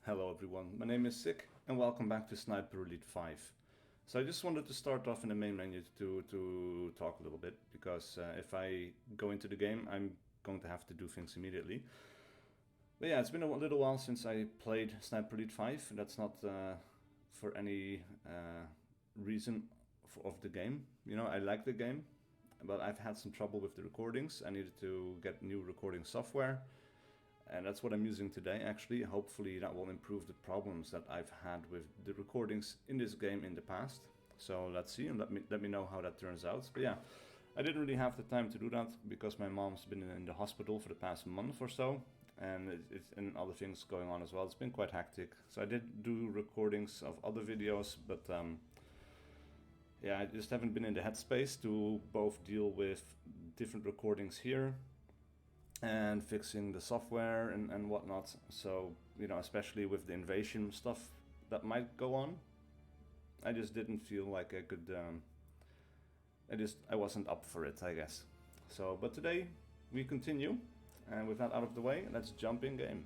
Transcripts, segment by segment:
Hello everyone, my name is SiC and welcome back to Sniper Elite 5. So I just wanted to start off in the main menu to talk a little bit, because if I go into the game I'm going to have to do things immediately. But yeah, it's been a little while since I played Sniper Elite 5, and that's not for any reason of the game. You know, I like the game, but I've had some trouble with the recordings. I needed to get new recording software. And that's what I'm using today, actually. Hopefully that will improve the problems that I've had with the recordings in this game in the past. So let's see, and let me know how that turns out. But yeah, I didn't really have the time to do that because my mom's been in the hospital for the past month or so. And and other things going on as well. It's been quite hectic. So I did do recordings of other videos, but yeah, I just haven't been in the headspace to both deal with different recordings here and fixing the software and whatnot. So, you know, especially with the invasion stuff that might go on, I just didn't feel like I could, I wasn't up for it, I guess. So, but today we continue, and with that out of the way, let's jump in game.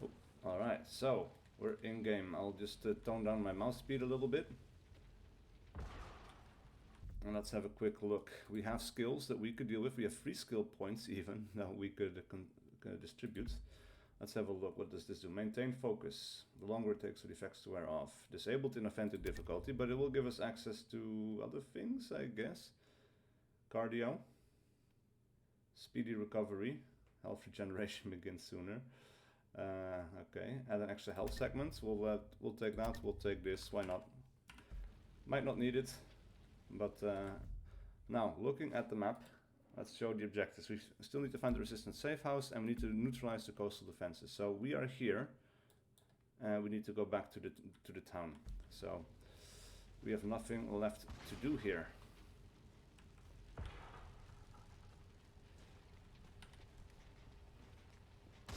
Oh, alright, so we're in game. I'll just tone down my mouse speed a little bit. And let's have a quick look. We have skills that we could deal with. We have 3 skill points even that we could distribute. Let's have a look. What does this do? Maintain focus. The longer it takes for the effects to wear off. Disabled in offensive difficulty, but it will give us access to other things, I guess. Cardio. Speedy recovery. Health regeneration begins sooner. Okay, add an extra health segment. We'll take that. We'll take this. Why not? Might not need it. But now, looking at the map, let's show the objectives. We still need to find the resistant safe house, and we need to neutralize the coastal defenses. So we are here, and we need to go back to the town. So we have nothing left to do here.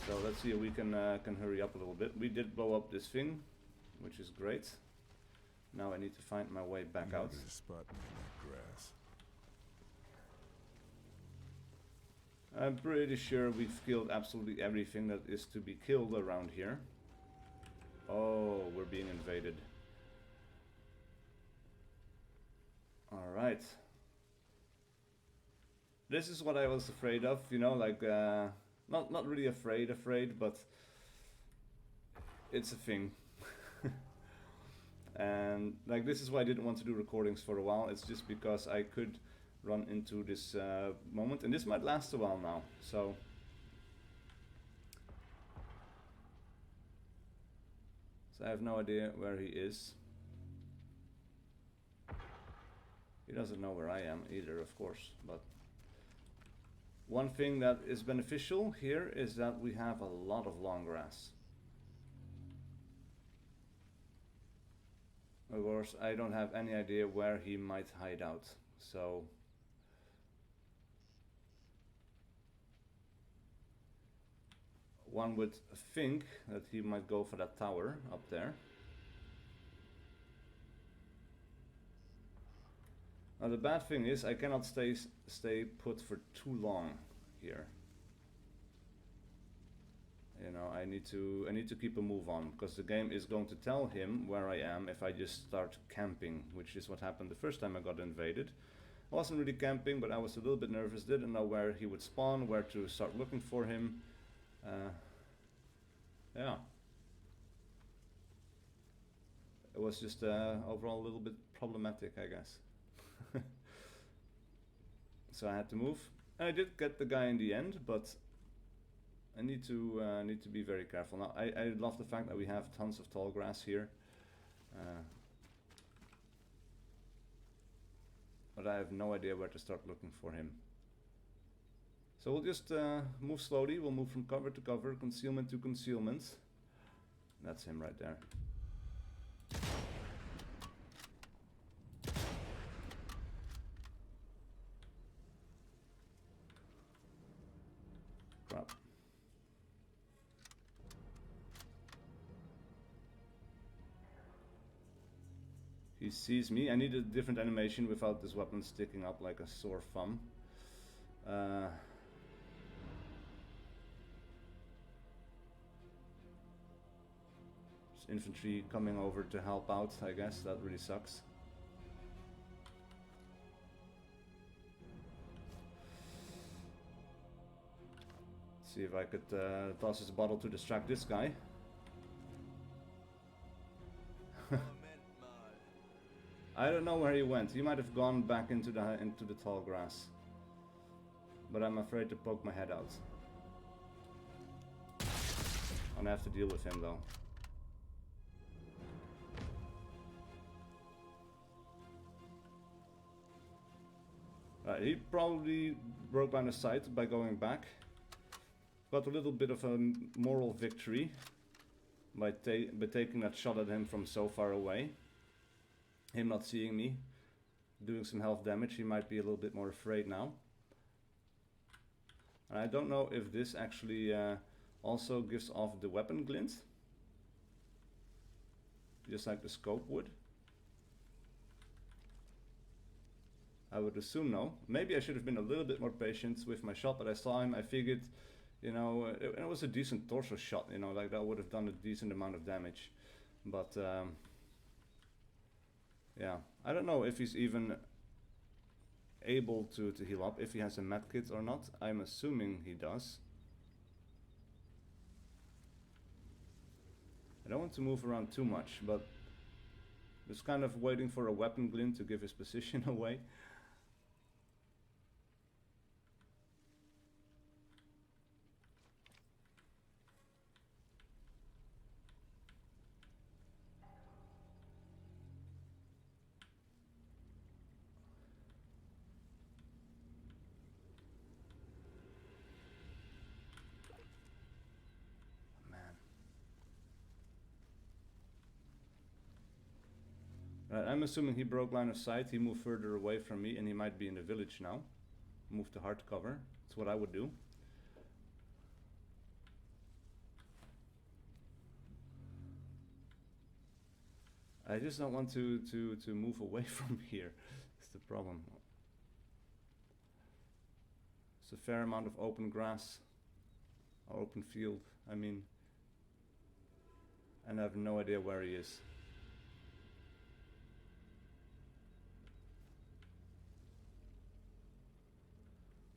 So let's see if we can hurry up a little bit. We did blow up this thing, which is great. Now I need to find my way back out. There's a spot in that grass. I'm pretty sure we've killed absolutely everything that is to be killed around here. Oh, we're being invaded. Alright. This is what I was afraid of, you know, like, not really afraid, but it's a thing. And like, this is why I didn't want to do recordings for a while. It's just because I could run into this moment, and this might last a while now. So I have no idea where he is. He doesn't know where I am either, of course. But one thing that is beneficial here is that we have a lot of long grass. Of course, I don't have any idea where he might hide out, so one would think that he might go for that tower up there. Now the bad thing is I cannot stay put for too long here. You know, I need to keep a move on, because the game is going to tell him where I am if I just start camping, which is what happened the first time I got invaded. I wasn't really camping, but I was a little bit nervous, didn't know where he would spawn, where to start looking for him. Yeah. It was just overall a little bit problematic, I guess. So I had to move. And I did get the guy in the end, but I need to be very careful. Now, I love the fact that we have tons of tall grass here. But I have no idea where to start looking for him. So we'll just move slowly. We'll move from cover to cover, concealment to concealment. That's him right there. Crap. He sees me. I need a different animation without this weapon sticking up like a sore thumb. infantry coming over to help out, I guess. That really sucks. See if I could toss this bottle to distract this guy. I don't know where he went. He might have gone back into the tall grass. But I'm afraid to poke my head out. I'm gonna have to deal with him though. He probably broke line of sight by going back. Got a little bit of a moral victory by taking that shot at him from so far away. Him not seeing me, doing some health damage. He might be a little bit more afraid now. And I don't know if this actually also gives off the weapon glint, just like the scope would. I would assume no. Maybe I should have been a little bit more patient with my shot, but I saw him, I figured, you know, it was a decent torso shot, you know, like that would have done a decent amount of damage. But yeah, I don't know if he's even able to heal up, if he has a medkit or not. I'm assuming he does. I don't want to move around too much, but just kind of waiting for a weapon glint to give his position away. I'm assuming he broke line of sight, he moved further away from me, and he might be in the village now. Move to hard cover, that's what I would do. I just don't want to move away from here, that's the problem. It's a fair amount of open grass, or open field, I mean, and I have no idea where he is.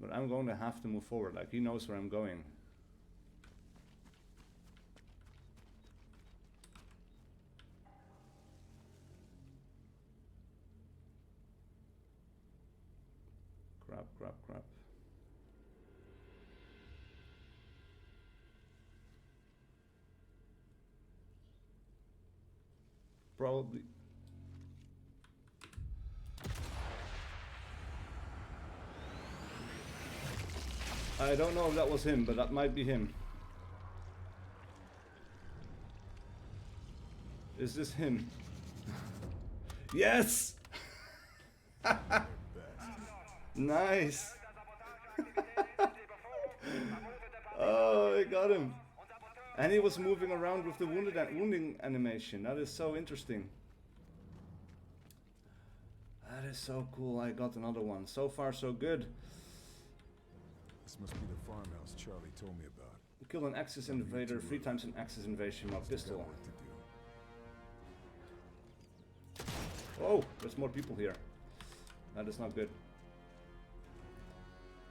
But I'm going to have to move forward, like he knows where I'm going. Crap, crap, crap. Probably. I don't know if that was him, but that might be him. Is this him? Yes! Nice! Oh, I got him. And he was moving around with the wounding animation. That is so interesting. That is so cool. I got another one. So far, so good. This must be the farmhouse Charlie told me about. Kill an Axis invader 3 times an Axis invasion with pistol. Oh, there's more people here. That is not good.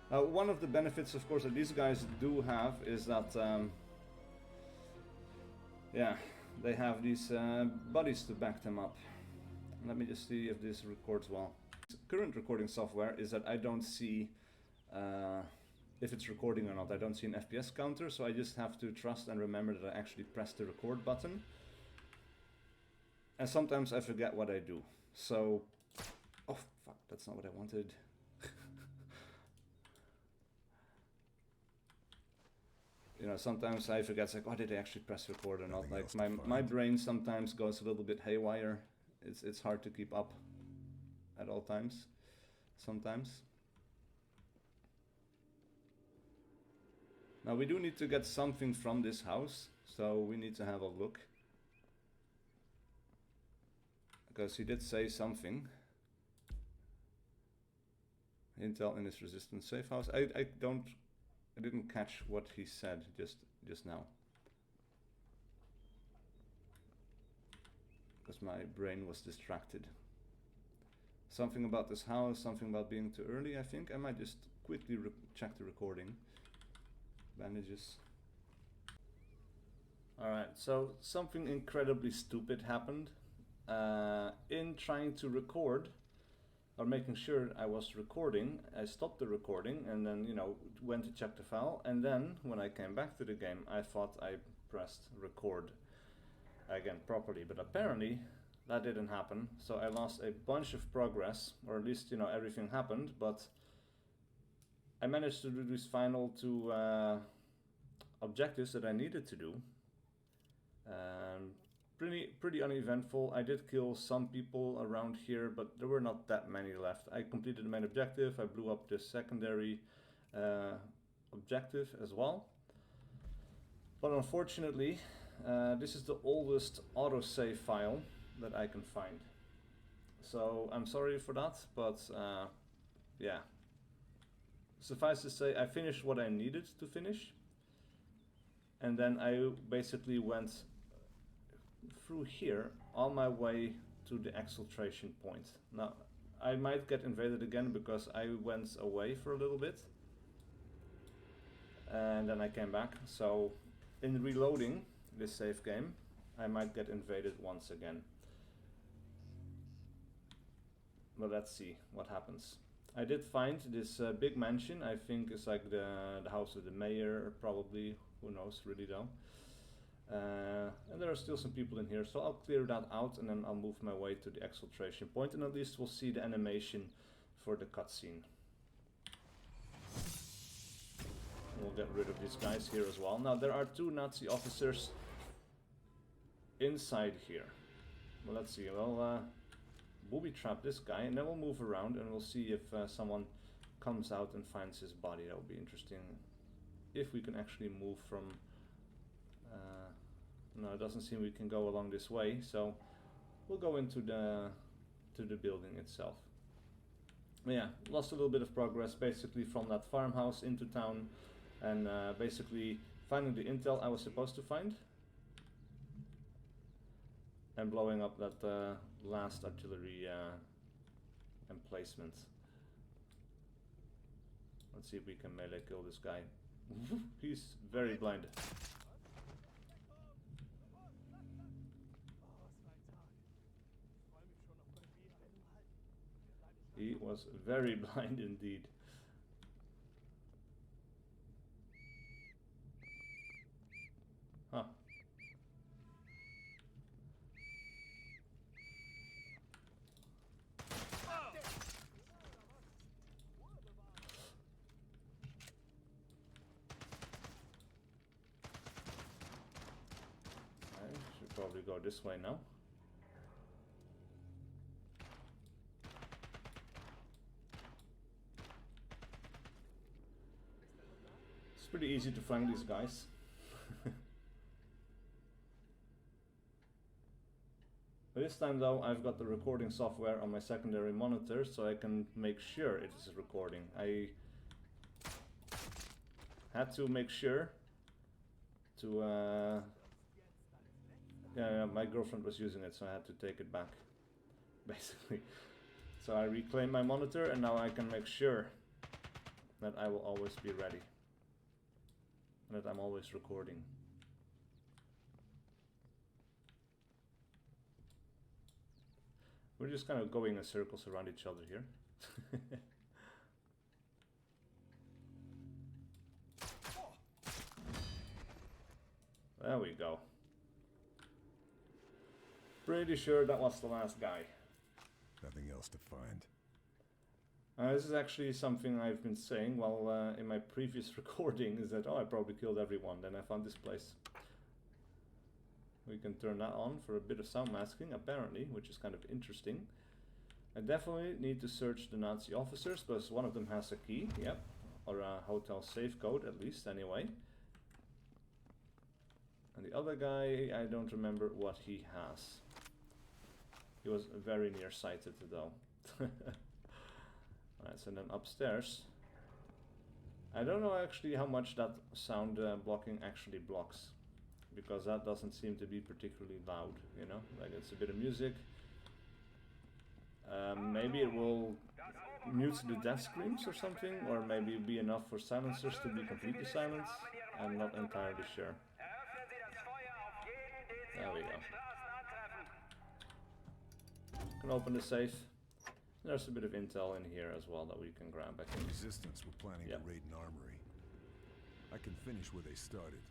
One of the benefits, of course, that these guys do have is that, yeah, they have these buddies to back them up. Let me just see if this records well. Current recording software is that I don't see if it's recording or not. I don't see an FPS counter, so I just have to trust and remember that I actually press the record button. And sometimes I forget what I do. So, oh fuck, that's not what I wanted. You know, sometimes I forget, it's like, oh, did I actually press record or not? Like, my brain sometimes goes a little bit haywire. It's hard to keep up at all times, sometimes. Now we do need to get something from this house, so we need to have a look. Because he did say something. Intel in his resistance safe house. I didn't catch what he said just now. because my brain was distracted. Something about this house, something about being too early, I think. I might just quickly check the recording. Bandages. Alright, so something incredibly stupid happened. In trying to record, or making sure I was recording, I stopped the recording and then, you know, went to check the file. And then, when I came back to the game, I thought I pressed record again properly. But apparently, that didn't happen. So I lost a bunch of progress, or at least, you know, everything happened. But I managed to do these final two objectives that I needed to do. Pretty uneventful. I did kill some people around here, but there were not that many left. I completed the main objective. I blew up the secondary objective as well. But unfortunately, this is the oldest autosave file that I can find. So I'm sorry for that, but yeah. Suffice to say, I finished what I needed to finish. And then I basically went through here on my way to the exfiltration point. Now, I might get invaded again because I went away for a little bit. And then I came back. So, in reloading this save game, I might get invaded once again. But let's see what happens. I did find this big mansion. I think it's like the house of the mayor, probably. Who knows, really though. And there are still some people in here, so I'll clear that out and then I'll move my way to the exfiltration point, and at least we'll see the animation for the cutscene. We'll get rid of these guys here as well. Now there are two Nazi officers inside here. Well, let's see. Well, booby trap this guy, and then we'll move around and we'll see if someone comes out and finds his body. That would be interesting. If we can actually move from... no, it doesn't seem we can go along this way, so we'll go into the building itself. But yeah, lost a little bit of progress basically from that farmhouse into town, and basically finding the intel I was supposed to find, and blowing up that last artillery emplacement. Let's see if we can melee kill this guy. He's very blind. He was very blind indeed. Huh. I should probably go this way now. It's pretty easy to find these guys. This time though, I've got the recording software on my secondary monitor, so I can make sure it is recording. I had to make sure to... yeah, my girlfriend was using it, so I had to take it back, basically. So I reclaimed my monitor, and now I can make sure that I will always be ready. And that I'm always recording. We're just kind of going in circles around each other here. There we go. Pretty sure that was the last guy. Nothing else to find. This is actually something I've been saying while in my previous recording, is that, oh, I probably killed everyone. Then I found this place. We can turn that on for a bit of sound masking, apparently, which is kind of interesting. I definitely need to search the Nazi officers, because one of them has a key, yep. Or a hotel safe code, at least, anyway. And the other guy, I don't remember what he has. He was very nearsighted, though. Alright, so then upstairs. I don't know actually how much that sound blocking actually blocks. because that doesn't seem to be particularly loud, you know, like it's a bit of music. Maybe it will mute the death screams or something, or maybe it'll be enough for silencers to be completely silent. I'm not entirely sure. There we go. Can open the safe. There's a bit of intel in here as well that we can grab, I think. Resistance were planning Yep. to raid an armory. I can finish where they started.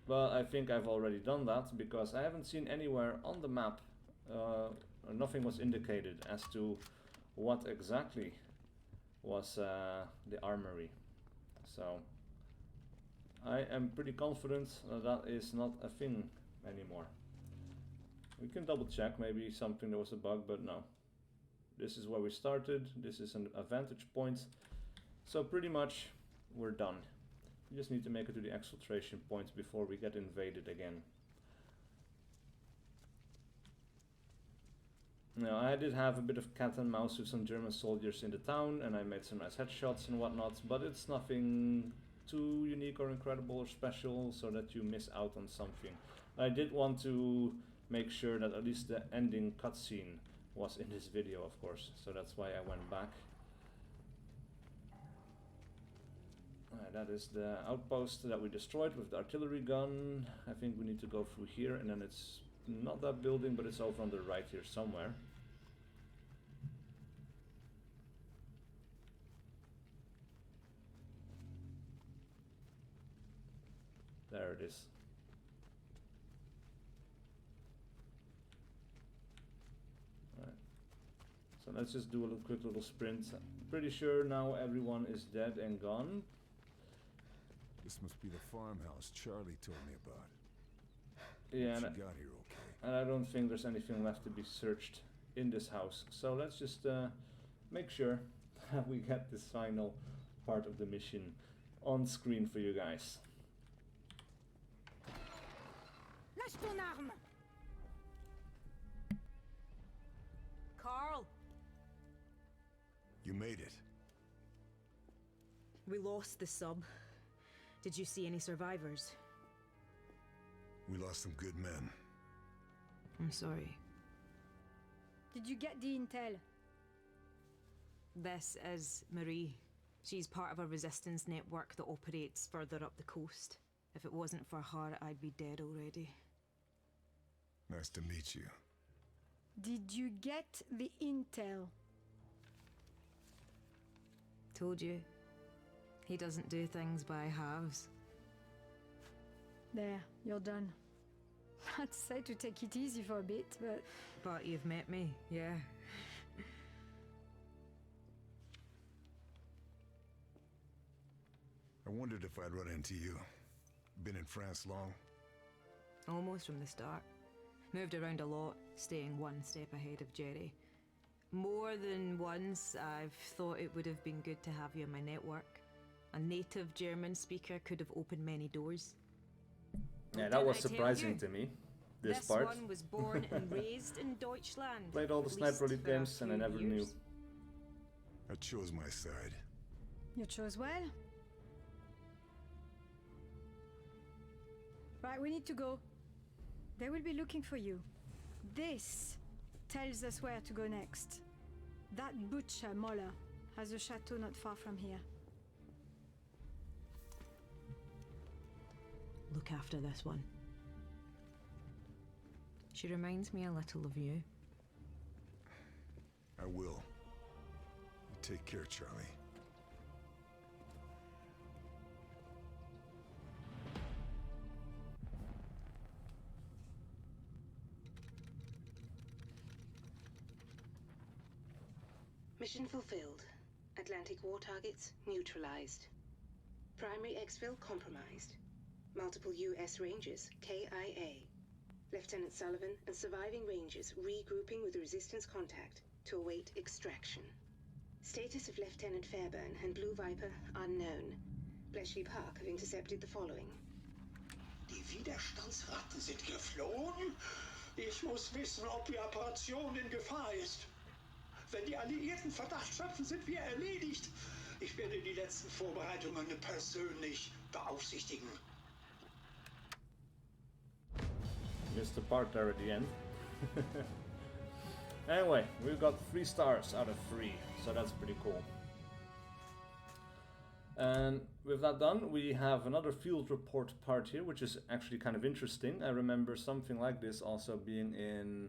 Well, I think I've already done that, because I haven't seen anywhere on the map, nothing was indicated as to what exactly was the armory. So I am pretty confident that is not a thing anymore. We can double check, maybe something there was a bug, but no. This is where we started, this is a vantage point, so pretty much we're done. We just need to make it to the exfiltration point before we get invaded again. Now, I did have a bit of cat and mouse with some German soldiers in the town, and I made some nice headshots and whatnot, but it's nothing too unique or incredible or special so that you miss out on something. I did want to make sure that at least the ending cutscene was in this video, of course, so that's why I went back. That is the outpost that we destroyed with the artillery gun. I think we need to go through here, and then it's not that building, but it's over on the right here somewhere. There it is. Alright. So let's just do a quick little sprint. I'm pretty sure now everyone is dead and gone. This must be the farmhouse Charlie told me about. Yeah, She and got here okay. And I don't think there's anything left to be searched in this house. So let's just make sure that we get this final part of the mission on screen for you guys. Lâche ton arme! Carl! You made it. We lost the sub. Did you see any survivors? We lost some good men. I'm sorry. Did you get the intel? This is Marie. She's part of a resistance network that operates further up the coast. If it wasn't for her, I'd be dead already. Nice to meet you. Did you get the intel? Told you. He doesn't do things by halves. There, you're done. I'd say to take it easy for a bit, but... But you've met me, yeah. I wondered if I'd run into you. Been in France long? Almost from the start. Moved around a lot, staying one step ahead of Jerry. More than once, I've thought it would have been good to have you in my network. A native German speaker could have opened many doors. Yeah, that was Didn't I tell surprising you? to me. This This part. one was born and raised in Deutschland. Played all the at Sniper least Elite for a games and I few never knew. years. I chose my side. You chose well? Right, we need to go. They will be looking for you. This tells us where to go next. That butcher, Moller, has a chateau not far from here. Look after this one. She reminds me a little of you. I will. Take care, Charlie. Mission fulfilled. Atlantic war targets neutralized. Primary exfil compromised. Multiple U.S. Rangers, KIA. Lieutenant Sullivan and surviving Rangers regrouping with resistance contact to await extraction. Status of Lieutenant Fairburn and Blue Viper unknown. Bletchley Park have intercepted the following. Die Widerstandsratten sind geflohen? Ich muss wissen, ob die Operation in Gefahr ist. Wenn die Alliierten Verdacht schöpfen, sind wir erledigt. Ich werde die letzten Vorbereitungen persönlich beaufsichtigen. Missed the part there at the end. Anyway, we've got 3 stars out of 3, so that's pretty cool. And with that done, we have another field report part here, which is actually kind of interesting. I remember something like this also being in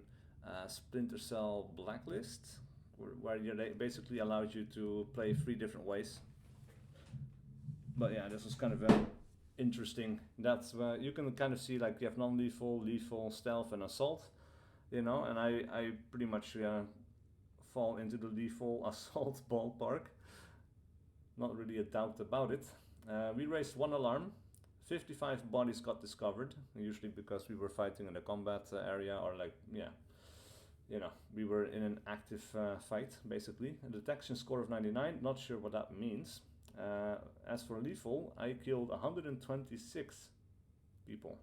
Splinter Cell Blacklist, where it basically allows you to play 3 different ways. But yeah, this was kind of interesting. That's you can kind of see, like, you have non-lethal, lethal, stealth, and assault. You know, and I pretty much fall into the lethal assault ballpark. Not really a doubt about it. We raised 1 alarm. 55 bodies got discovered, usually because we were fighting in a combat area, or like, yeah, you know, we were in an active fight, basically. A detection score of 99, not sure what that means. As for lethal, I killed 126 people.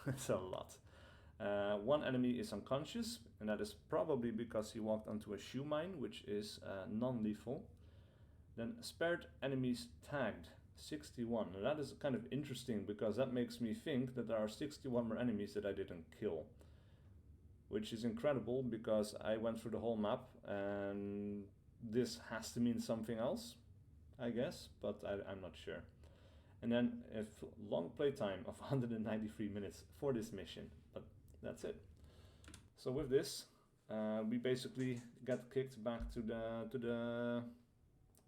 That's a lot. 1 enemy is unconscious, and that is probably because he walked onto a shoe mine, which is non-lethal. Then spared enemies tagged, 61. And that is kind of interesting, because that makes me think that there are 61 more enemies that I didn't kill. Which is incredible, because I went through the whole map, and this has to mean something else, I guess, but I'm not sure. And then a long playtime of 193 minutes for this mission, but that's it. So with this, we basically get kicked back to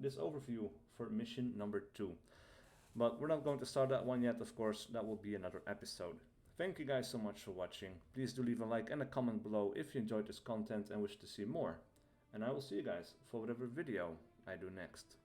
this overview for mission number 2. But we're not going to start that one yet, of course. That will be another episode. Thank you guys so much for watching. Please do leave a like and a comment below if you enjoyed this content and wish to see more. And I will see you guys for whatever video I do next.